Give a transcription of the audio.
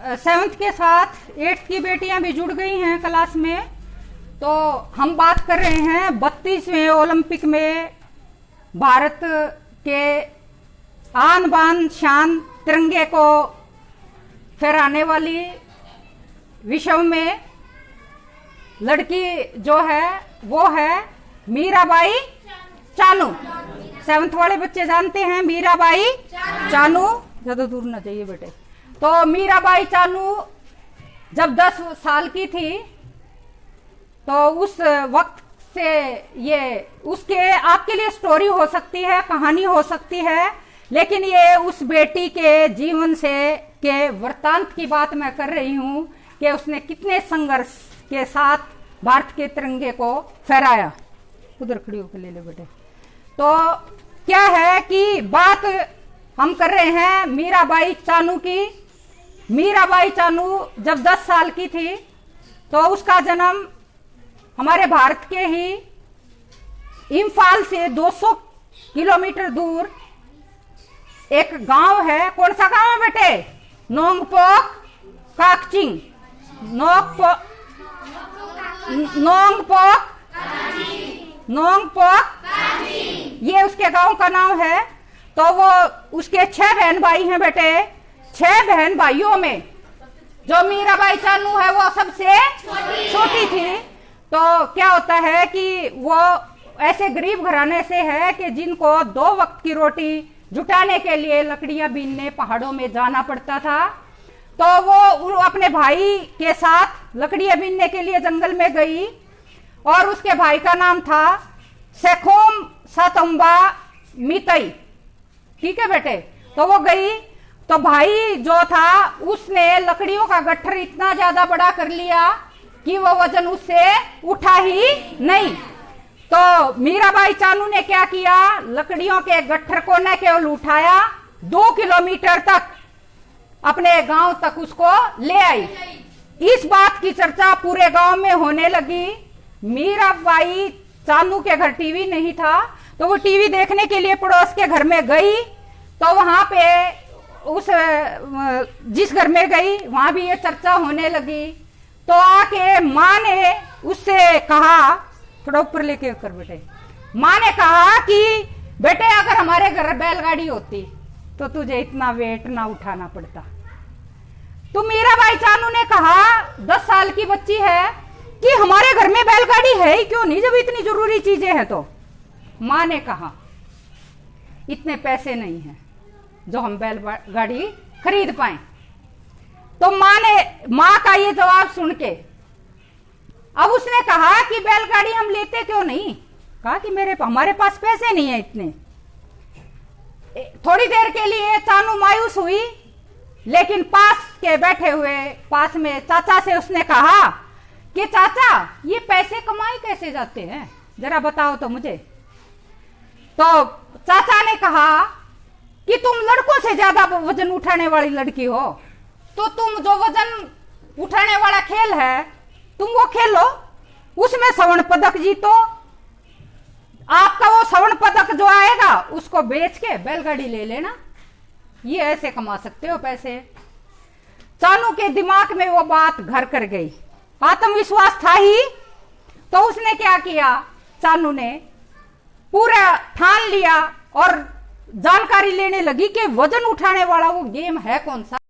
7th के साथ 8th की बेटियां भी जुड़ गई हैं क्लास में। तो हम बात कर रहे हैं 32वें ओलंपिक में भारत के आन बान शान तिरंगे को फहराने वाली विश्व में लड़की जो है वो है मीराबाई चानू। 7th वाले बच्चे जानते हैं मीराबाई चानू। ज्यादा दूर ना जाइए बेटे। तो मीराबाई चानू जब 10 साल की थी तो उस वक्त से ये उसके आपके लिए स्टोरी हो सकती है, कहानी हो सकती है, लेकिन ये उस बेटी के जीवन से के वृत्तांत की बात मैं कर रही हूं कि उसने कितने संघर्ष के साथ भारत के तिरंगे को फहराया। उधर खड़ी होकर ले ले बेटे। तो क्या है कि बात हम कर रहे हैं मीराबाई चानू की। मीराबाई चानू जब 10 साल की थी तो उसका जन्म हमारे भारत के ही इम्फाल से 200 किलोमीटर दूर एक गांव है। कौन सा गांव है बेटे? नोंगपोक काकचिंग। नोंगपोक ये उसके गांव का नाम है। तो वो उसके 6 बहन भाई हैं बेटे। 6 बहन भाइयों में जो मीराबाई चानू है वो सबसे छोटी थी। तो क्या होता है कि वो ऐसे गरीब घराने से है कि जिनको 2 वक्त की रोटी जुटाने के लिए लकड़ियां बीनने पहाड़ों में जाना पड़ता था। तो वो अपने भाई के साथ लकड़ियां बीनने के लिए जंगल में गई और उसके भाई का नाम था सेखोम सातुंबा मितई। ठीक है बेटे। तो वो गई तो भाई जो था उसने लकड़ियों का गट्ठर इतना ज्यादा बड़ा कर लिया कि वो वजन उससे उठा ही नहीं। तो मीराबाई चानू ने क्या किया, लकड़ियों के गट्ठर को न केवल उठाया 2 किलोमीटर तक अपने गांव तक उसको ले आई। इस बात की चर्चा पूरे गांव में होने लगी। मीराबाई चानू के घर टीवी नहीं था तो वो टीवी देखने के लिए पड़ोस के घर में गई। तो वहां पे उस जिस घर में गई वहां भी ये चर्चा होने लगी। तो आके माँ ने उससे कहा, थोड़ा ऊपर लेके कर बेटे। माँ ने कहा कि बेटे अगर हमारे घर बैलगाड़ी होती तो तुझे इतना वेट ना उठाना पड़ता। तो मीराबाई चानू ने कहा 10 साल की बच्ची है कि हमारे घर में बैलगाड़ी है ही क्यों नहीं जब इतनी जरूरी चीजें हैं। तो माँ ने कहा इतने पैसे नहीं हैं जो हम बैलगाड़ी खरीद पाए। तो माँ का ये जवाब सुन के अब उसने कहा कि बैलगाड़ी हम लेते क्यों नहीं। कहा कि हमारे पास पैसे नहीं है इतने। थोड़ी देर के लिए चानू मायूस हुई, लेकिन पास के बैठे हुए पास में चाचा से उसने कहा कि चाचा ये पैसे कमाए कैसे जाते हैं, जरा बताओ तो मुझे। तो चाचा ने कहा कि तुम लड़कों से ज्यादा वजन उठाने वाली लड़की हो, तो तुम जो वजन उठाने वाला खेल है तुम वो खेलो, उसमें स्वर्ण पदक जीतो। आपका वो स्वर्ण पदक जो आएगा उसको बेच के बैलगाड़ी ले लेना, ये ऐसे कमा सकते हो पैसे। चानू के दिमाग में वो बात घर कर गई। आत्मविश्वास था ही तो उसने क्या किया, चानू ने पूरा ठान लिया और जानकारी लेने लगी कि वजन उठाने वाला वो गेम है कौन सा।